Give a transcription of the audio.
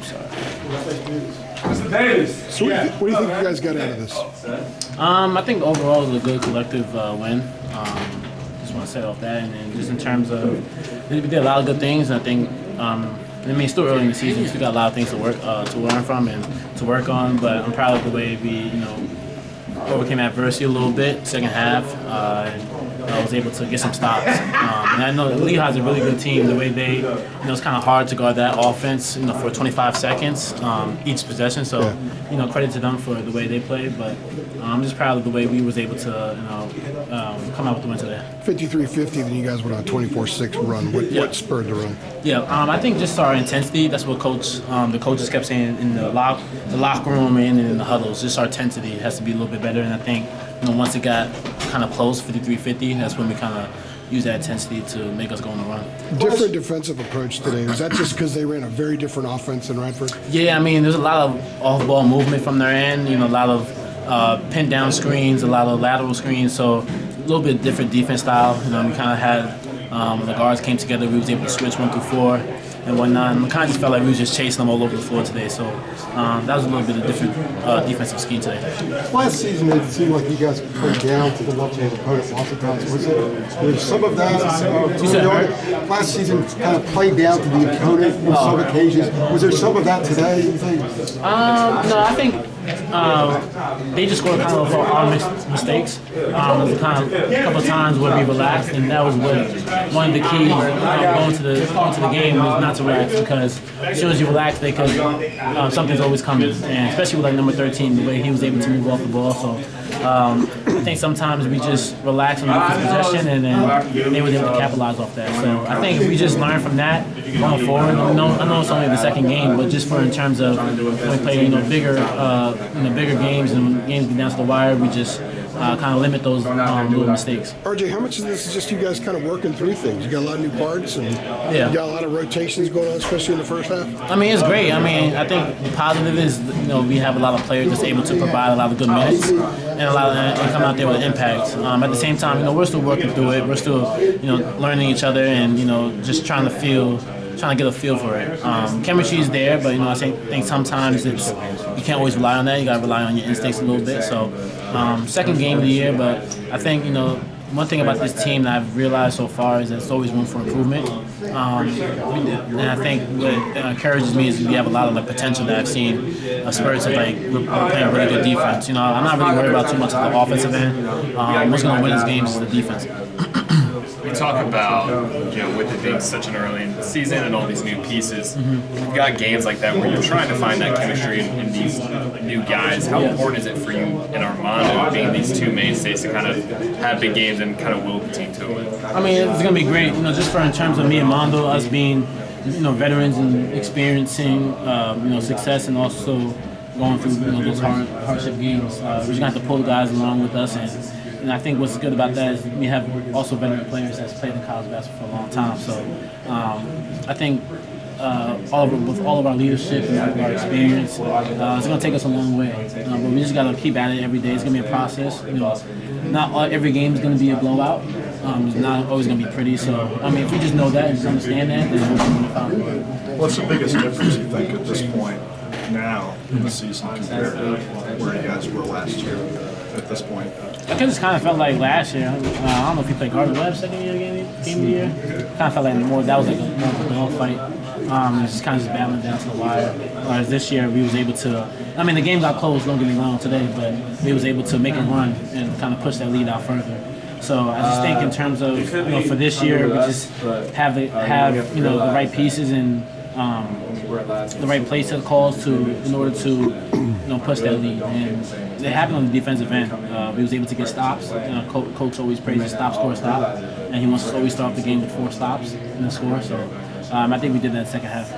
sorry. Mr. Davis. So what do you think you guys got out of this? I think overall it was a good collective win. Just want to set off that, and then just in terms of we did a lot of good things. And I think it's still early in the season, so we got a lot of things to learn from and to work on. But I'm proud of the way we overcame adversity a little bit second half. And I was able to get some stops. And I know Lehigh's a really good team. The way they, it's kind of hard to guard that offense, for 25 seconds each possession. So, credit to them for the way they played. But I'm just proud of the way we was able to, come out with the win today. 53-50, then you guys went on a 24-6 run. What spurred the run? Yeah, I think just our intensity. That's what the coaches kept saying in the locker room and in the huddles. Just our intensity has to be a little bit better. And I think once it got kind of close, 53-50, that's when we kind of used that intensity to make us go on the run. Different defensive approach today. Was that just because they ran a very different offense than Radford? Yeah, there's a lot of off-ball movement from their end. A lot of pin down screens, a lot of lateral screens. So a little bit different defense style. We kind of had when the guards came together, we was able to switch 1 through 4 and whatnot. And we kind of just felt like we was just chasing them all over the floor today. So that was a little bit of different defensive scheme today. Last season, it seemed like you guys played down to the level of the opponent lots of times. Was some of that? Last season, kind of played down to the opponent on some occasions. Was there some of that today? You think? No, I think they just scored kind of our mistakes. There was a couple of times where we relaxed, and that was one of the keys going to the game was not to relax, because as soon as you relax, they could something's always coming, and especially with number 13, the way he was able to move off the ball. So I think sometimes we just relax on the possession, and then they were able to capitalize off that. So I think if we just learn from that going forward. I know it's only the second game, but just in terms of when we play bigger games and when games get down to the wire, we just kind of limit those little mistakes. RJ, how much of this is just you guys kind of working through things? You got a lot of new parts, and you got a lot of rotations going on, especially in the first half? It's great. I think the positive is, we have a lot of players that's able to provide a lot of good minutes and come out there with impact. At the same time, we're still working through it. We're still, learning each other and, just trying to get a feel for it. Chemistry is there, but I think sometimes you can't always rely on that. You got to rely on your instincts a little bit. So, second game of the year, but I think one thing about this team that I've realized so far is that there's always room for improvement. And I think what encourages me is we have a lot of potential that I've seen spurts of we're playing really good defense. I'm not really worried about too much of the offensive end. What's going to win this game is the defense. We talk about, with it being such an early in the season and all these new pieces, you've got games like that where you're trying to find that chemistry in these new guys. How important is it for you in Armando, being these two mainstays, to kind of have big games and kind of will the team to it? It's going to be great, just in terms of me and Mondo, us being, veterans and experiencing, success and also going through, those hardship games. We're just going to have to pull the guys along with us. And I think what's good about that is we have also veteran players that's played in college basketball for a long time. So I think with all of our leadership and our experience, it's going to take us a long way. But we just got to keep at it every day. It's going to be a process. Not every game is going to be a blowout. It's not always going to be pretty. So, if we just know that and just understand that, then we're going to find it. What's the biggest difference, you think, at this point now in the season compared to where you guys were last year at this point? I just kind of felt like last year. I don't know if you played Gardner Webb second game of the year. Kind of felt like that was more of a dog fight. It's just kind of battling down to the wire. Whereas this year we was able to. The game got close. Don't get me wrong today, but we was able to make a run and kind of push that lead out further. So I just think in terms of for this year, we just have the right pieces and the right play set calls in order to push that lead. And it happened on the defensive end. We was able to get stops. Coach always praises stop, score, stop, and he wants us to always start the game with 4 stops in the score. So I think we did that second half.